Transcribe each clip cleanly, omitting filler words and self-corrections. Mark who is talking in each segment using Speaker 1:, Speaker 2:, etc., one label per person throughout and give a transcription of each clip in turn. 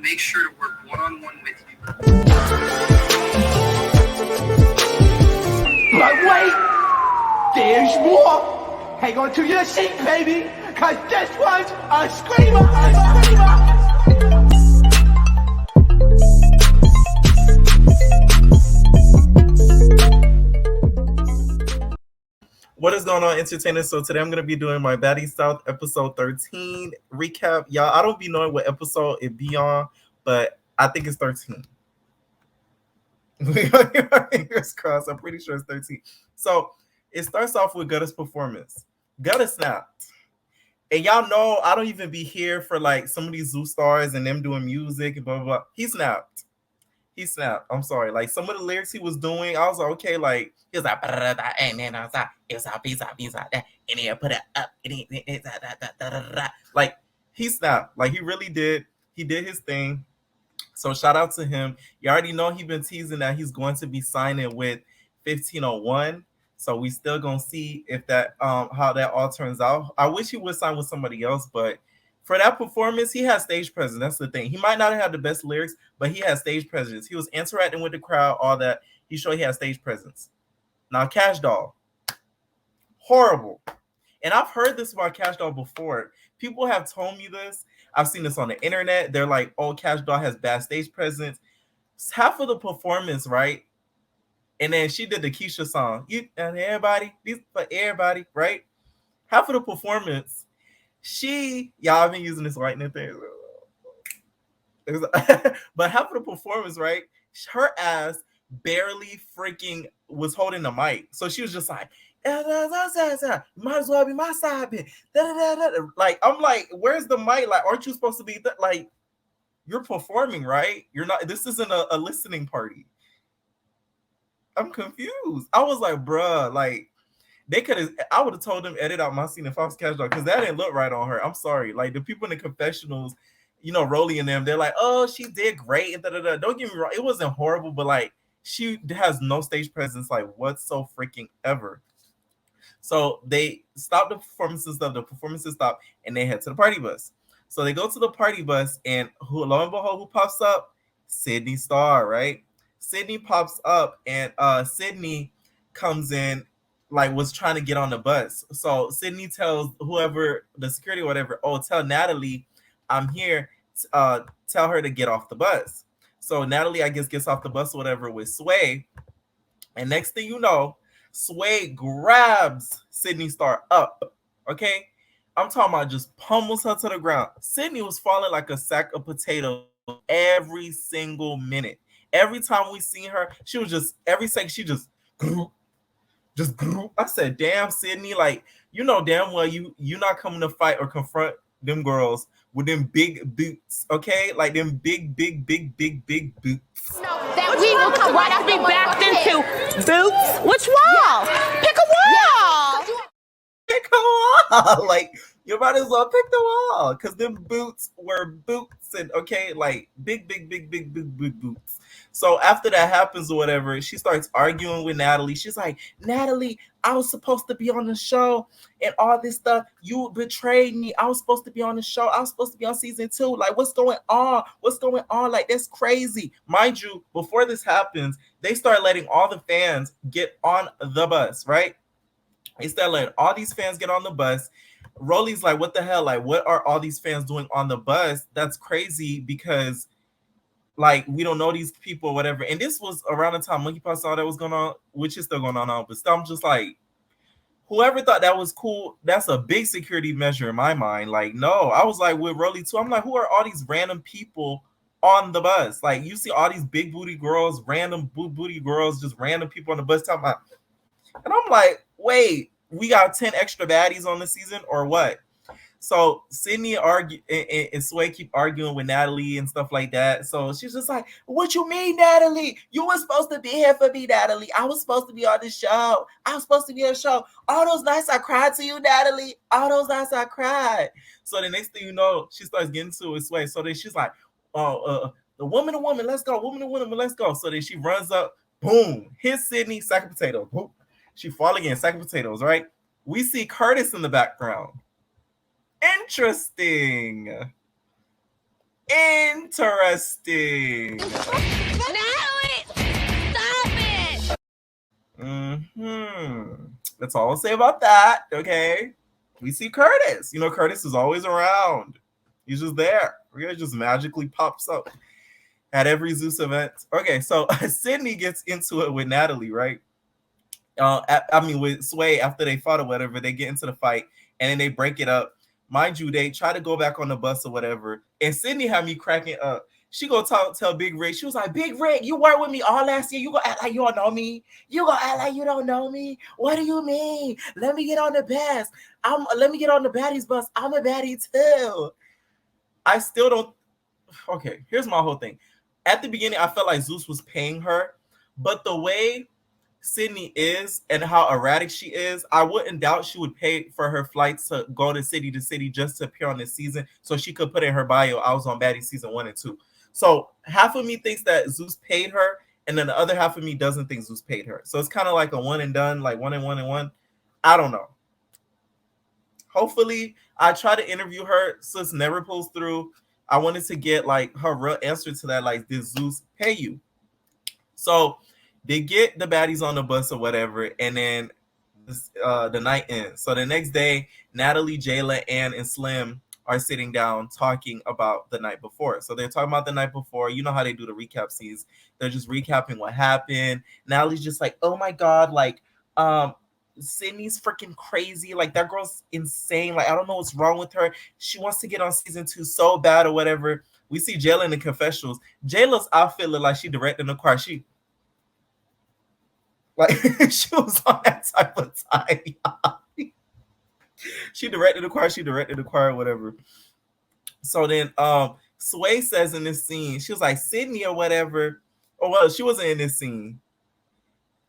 Speaker 1: make sure to work one-on-one with you.
Speaker 2: But wait, there's more. Hang on to your seat, baby, cause this one's a screamer,
Speaker 3: What is going on, entertainers? So today I'm going to be doing my Baddies South episode 13 recap. Y'all, I don't be knowing what episode it be on, but I think it's 13. Fingers crossed. I'm pretty sure it's 13. So it starts off with Gutta's performance. Gutta snapped. And y'all know I don't even be here for like some of these Zoo stars and them doing music and blah, blah, blah. He snapped. I'm sorry. Like some of the lyrics he was doing, I was like, okay, like he was like, and then I was like, it's a piece that, and then put it up, like he snapped. Like he really did. He did his thing. So shout out to him. You already know he's been teasing that he's going to be signing with 1501. So we still gonna see if that how that all turns out. I wish he would sign with somebody else, but for that performance, he had stage presence. That's the thing. He might not have the best lyrics, but he had stage presence. He was interacting with the crowd, all that. He showed he had stage presence. Now, Cash Doll, horrible. And I've heard this about Cash Doll before. People have told me this. I've seen this on the internet. They're like, oh, Cash Doll has bad stage presence. It's half of the performance, right? And then she did the Keisha song. You and everybody, these for everybody, right? Half of the performance, y'all have been using this whitening thing. But half of the performance, right? Her ass barely freaking was holding the mic. So she was just like, might as well be my side bitch. Like, I'm like, where's the mic? Like, aren't you supposed to be like, you're performing, right? You're not, this isn't a listening party. I'm confused. I was like, bruh, like, they could have. I would have told them edit out my scene if I was Cash Doll because that didn't look right on her. I'm sorry. Like the people in the confessionals, you know, Rolly and them, they're like, "Oh, she did great." And da-da-da. Don't get me wrong, it wasn't horrible, but like she has no stage presence, like what's so freaking ever. So they stopped the performances. The performances stopped, and they head to the party bus. So they go to the party bus, and lo and behold, who pops up? Sydney Star, right? Sydney pops up, and Sydney comes in. Like was trying to get on the bus. So Sydney tells whoever the security or whatever, oh, tell Natalie I'm here. Tell her to get off the bus. So Natalie, I guess, gets off the bus or whatever with Sway. And next thing you know, Sway grabs Sydney Star up. Okay. I'm talking about just pummels her to the ground. Sydney was falling like a sack of potatoes every single minute. Every time we seen her, she was just every second she just I said, damn, Sydney, like, you know damn well you not coming to fight or confront them girls with them big boots, okay? Like them big boots.
Speaker 4: That we will come right be backed into boots. Which wall? Pick a wall.
Speaker 3: Pick a wall. Like you might as well pick the wall because them boots were boots and okay, like big boots. So after that happens or whatever, she starts arguing with Natalie. She's like, Natalie, I was supposed to be on the show and all this stuff. You betrayed me. I was supposed to be on the show. I was supposed to be on season 2. Like, what's going on? What's going on? Like, that's crazy. Mind you, before this happens, they start letting all the fans get on the bus, right? They start letting all these fans get on the bus. Rolly's like, what the hell? Like, what are all these fans doing on the bus? That's crazy because like we don't know these people or whatever. And this was around the time Monkeypox saw that was going on, which is still going on now. But still, I'm just like, whoever thought that was cool, that's a big security measure in my mind. Like, no, I was like with Rolly too. I'm like, who are all these random people on the bus? Like, you see all these big booty girls, random booty girls, just random people on the bus talking about. And I'm like, wait, we got 10 extra baddies on the season or what? So Sydney and Sway keep arguing with Natalie and stuff like that. So she's just like, what you mean, Natalie? You were supposed to be here for me, Natalie. I was supposed to be on the show. I was supposed to be on the show. All those nights I cried to you, Natalie. All those nights I cried. So the next thing you know, she starts getting to it, Sway. So then she's like, the woman, let's go. Woman, let's go. So then she runs up, boom, hits Sydney, sack of potatoes. Boom. She fall again, sack of potatoes, right? We see Curtis in the background. Interesting. Interesting.
Speaker 4: Natalie, stop it.
Speaker 3: That's all I'll say about that. Okay. We see Curtis. You know, Curtis is always around. He's just there. He just magically pops up at every Zeus event. Okay, so Sydney gets into it with Natalie, right? With Sway after they fought or whatever, they get into the fight and then they break it up. Mind you, they try to go back on the bus or whatever, and Sydney had me cracking up. She go tell Big Rick. She was like, "Big Rick, you weren't with me all last year. You gonna act like you don't know me? You gonna act like you don't know me? What do you mean? Let me get on the bus. Let me get on the Baddies bus. I'm a baddie too." I still don't. Okay, here's my whole thing. At the beginning, I felt like Zeus was paying her, but the way Sydney is and how erratic she is, I wouldn't doubt she would pay for her flights to go to city just to appear on this season so she could put in her bio, "I was on Baddies season 1 and 2." So half of me thinks that Zeus paid her, and then the other half of me doesn't think Zeus paid her. So it's kind of like a one and done, like 1 and 1 and 1. I don't know. Hopefully, I try to interview her. Sis never pulls through. I wanted to get like her real answer to that, like, did Zeus pay you? So they get the baddies on the bus or whatever, and then the night ends. So the next day, Natalie, Jayla, Ann, and Slim are sitting down talking about the night before. So they're talking about the night before. You know how they do the recap scenes. They're just recapping what happened. Natalie's just like, "Oh my God, like, Sydney's freaking crazy. Like, that girl's insane. Like, I don't know what's wrong with her. She wants to get on season 2 so bad or whatever." We see Jayla in the confessionals. Jayla's outfit looked like she directed the choir. She she was on that type of time. She directed the choir, whatever. So then Sway says in this scene, she was like, "Sydney or whatever." Oh, well, she wasn't in this scene.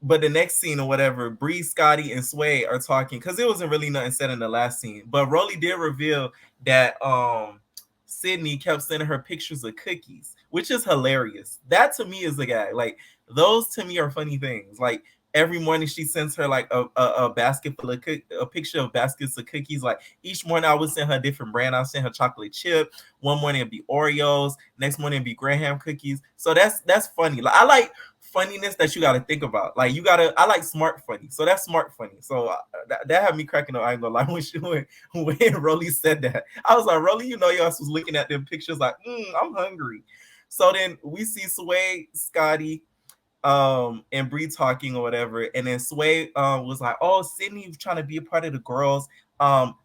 Speaker 3: But the next scene or whatever, Bree, Scotty, and Sway are talking because there wasn't really nothing said in the last scene. But Rolly did reveal that Sydney kept sending her pictures of cookies, which is hilarious. That to me is the guy. Like, those to me are funny things. Like, every morning she sends her like a basket full of a picture of baskets of cookies. Like, each morning I would send her a different brand. I'll send her chocolate chip. One morning it'd be Oreos. Next morning it'd be Graham cookies. So that's funny. Like, I like funniness that you got to think about. Like, I like smart funny. So that's smart funny. So that had me cracking up. I ain't gonna lie. When Rolly said that, I was like, "Rolly, you know your ass was looking at them pictures like, I'm hungry." So then we see Sway, Scotty, and Bree talking or whatever, and then Sway was like, "Oh, Sydney trying to be a part of the girls.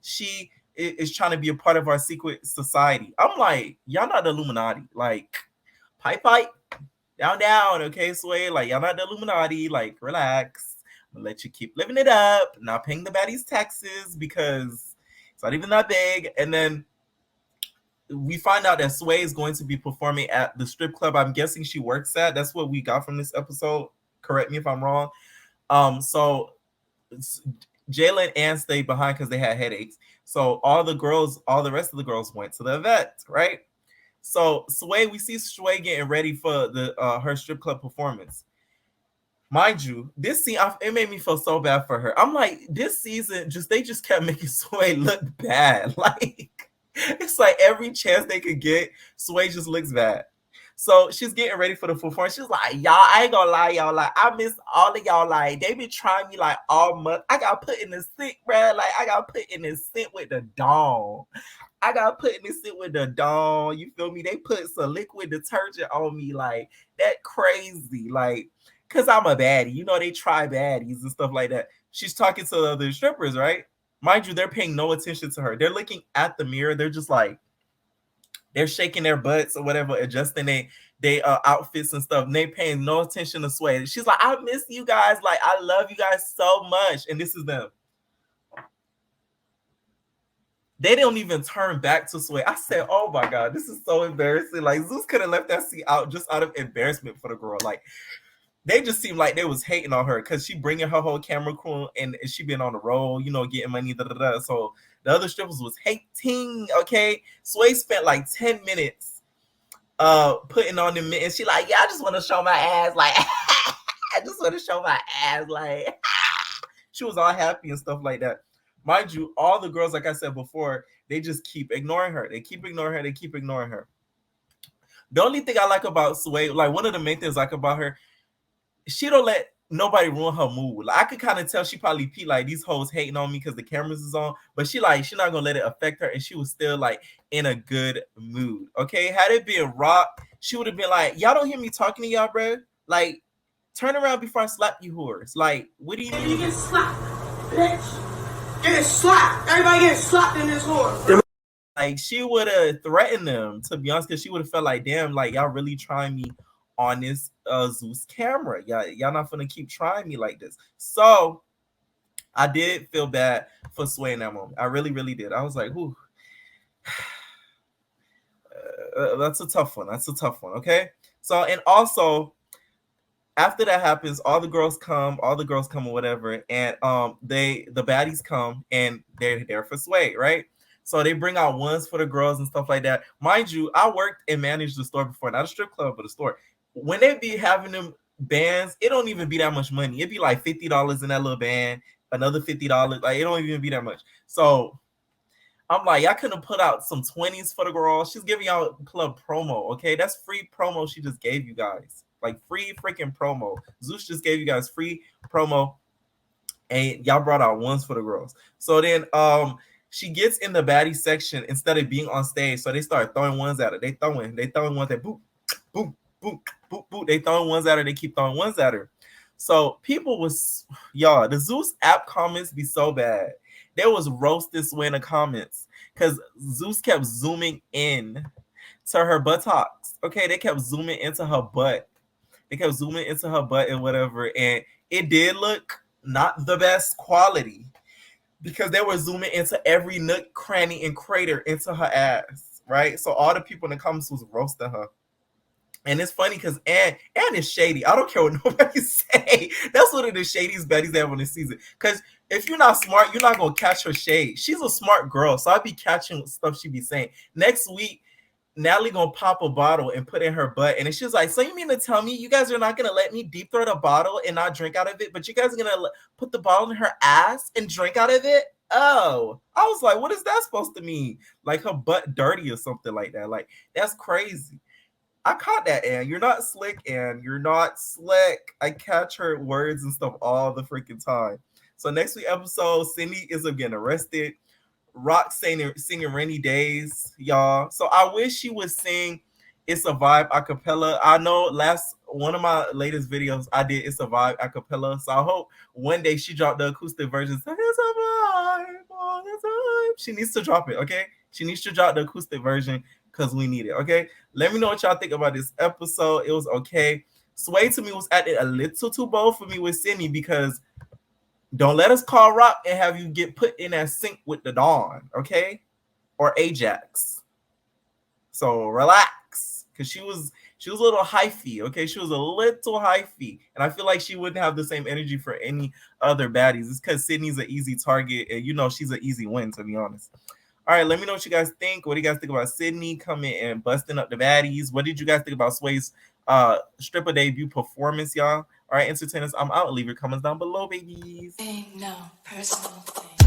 Speaker 3: She is trying to be a part of our secret society." I'm like, "Y'all not the Illuminati. Like, pipe, down, okay, Sway. Like, y'all not the Illuminati. Like, relax. I'm gonna let you keep living it up, not paying the baddies taxes because it's not even that big." And then we find out that Sway is going to be performing at the strip club I'm guessing she works at. That's what we got from this episode. Correct me if I'm wrong. So Jayla and Ann stayed behind because they had headaches. So all the rest of the girls went to the event, right? So Sway, we see Sway getting ready for the her strip club performance. Mind you, this scene, it made me feel so bad for her. I'm like, this season, they just kept making Sway look bad. Like, it's like every chance they could get, Sway just looks bad. So she's getting ready for the performance. She's like, "Y'all, I ain't gonna lie, y'all. Like, I miss all of y'all. Like, they been trying me like all month. I got put in the sink, bro. Like, I got put in the sink with the dawn. I got put in the sink with the dawn. You feel me? They put some liquid detergent on me, like that crazy. Like, cause I'm a baddie. You know, they try baddies and stuff like that." She's talking to the other strippers, right? Mind you, they're paying no attention to her. They're looking at the mirror. They're just like, they're shaking their butts or whatever, adjusting they outfits and stuff. And they paying no attention to Sway. She's like, "I miss you guys. Like, I love you guys so much." And this is them. They don't even turn back to Sway. I said, "Oh my God, this is so embarrassing." Like, Zeus could have left that seat out just out of embarrassment for the girl. Like, they just seemed like they was hating on her because she bringing her whole camera crew and she been on the road, you know, getting money. So the other strippers was hating. Okay, Sway spent like 10 minutes putting on the mittens. She like, "Yeah, I just want to show my ass. Like, I just want to show my ass." Like, she was all happy and stuff like that. Mind you, all the girls, like I said before, they just keep ignoring her. They keep ignoring her. The only thing I like about Sway, like one of the main things I like about her, she don't let nobody ruin her mood. Like I could kind of tell she probably pee like these hoes hating on me because the cameras is on, but she not gonna let it affect her, and she was still like in a good mood. Okay, had it been Rock, she would have been like, y'all don't hear me talking to y'all, bro. Like, turn around before I slap you, whores. Like, what do you mean?
Speaker 5: You get slapped, bitch. Get slapped. Everybody get slapped in this whore.
Speaker 3: Like, she would have threatened them, to be honest, because she would have felt like, damn, like y'all really trying me on this Zeus camera. Y'all not gonna keep trying me like this. So I did feel bad for Sway in that moment. I really, really did. I was like, whew. That's a tough one. That's a tough one. Okay. So, and also after that happens, all the girls come or whatever, and the baddies come and they're there for Sway, right? So they bring out ones for the girls and stuff like that. Mind you, I worked and managed the store before, not a strip club, but a store. When they be having them bands, it don't even be that much money. It'd be like $50 in that little band, another $50. Like, it don't even be that much. So I'm like, y'all couldn't put out some 20s for the girls. She's giving y'all club promo, okay? That's free promo she just gave you guys. Like, free freaking promo. Zeus just gave you guys free promo, and y'all brought out ones for the girls. So then she gets in the baddie section instead of being on stage. So they start throwing ones at her. They throwing ones at boop, boop, boop, boop, boop. They throwing ones at her. They keep throwing ones at her. So people was, y'all, the Zeus app comments be so bad. There was roast this way in the comments because Zeus kept zooming in to her buttocks. Okay, they kept zooming into her butt. They kept zooming into her butt and whatever. And it did look not the best quality because they were zooming into every nook, cranny, and crater into her ass, right? So all the people in the comments was roasting her. And it's funny because Ann is shady. I don't care what nobody say. That's one of the shadiest baddies they have on this season. Because if you're not smart, you're not going to catch her shade. She's a smart girl, so I'd be catching stuff she be saying. Next week, Natalie going to pop a bottle and put in her butt. And she's like, so you mean to tell me you guys are not going to let me deep throat a bottle and not drink out of it, but you guys are going to put the bottle in her ass and drink out of it? Oh, I was like, what is that supposed to mean? Like her butt dirty or something like that. Like, that's crazy. I caught that, Ann. You're not slick, Ann. You're not slick. I catch her words and stuff all the freaking time. So next week episode, Cindy is getting arrested. Rock singing Rainy Days, y'all. So I wish she would sing It's a Vibe a cappella. I know one of my latest videos I did It's a Vibe a cappella. So I hope one day she dropped the acoustic version. So it's a vibe all the time. She needs to drop it, okay? She needs to drop the acoustic version because we need it, okay? Let me know what y'all think about this episode. It was okay. Sway to me was acting a little too bold for me with Cindy because don't let us call Rock and have you get put in that sink with the Dawn, okay? Or Ajax. So relax, because she was a little hyphy, okay? She was a little hyphy, and I feel like she wouldn't have the same energy for any other baddies. It's because Sydney's an easy target, and you know she's an easy win, to be honest. All right, let me know what you guys think. What do you guys think about Sydney coming and busting up the baddies? What did you guys think about Sway's stripper debut performance, y'all? All right, entertainers, I'm out. Leave your comments down below, babies.
Speaker 6: Ain't no personal thing.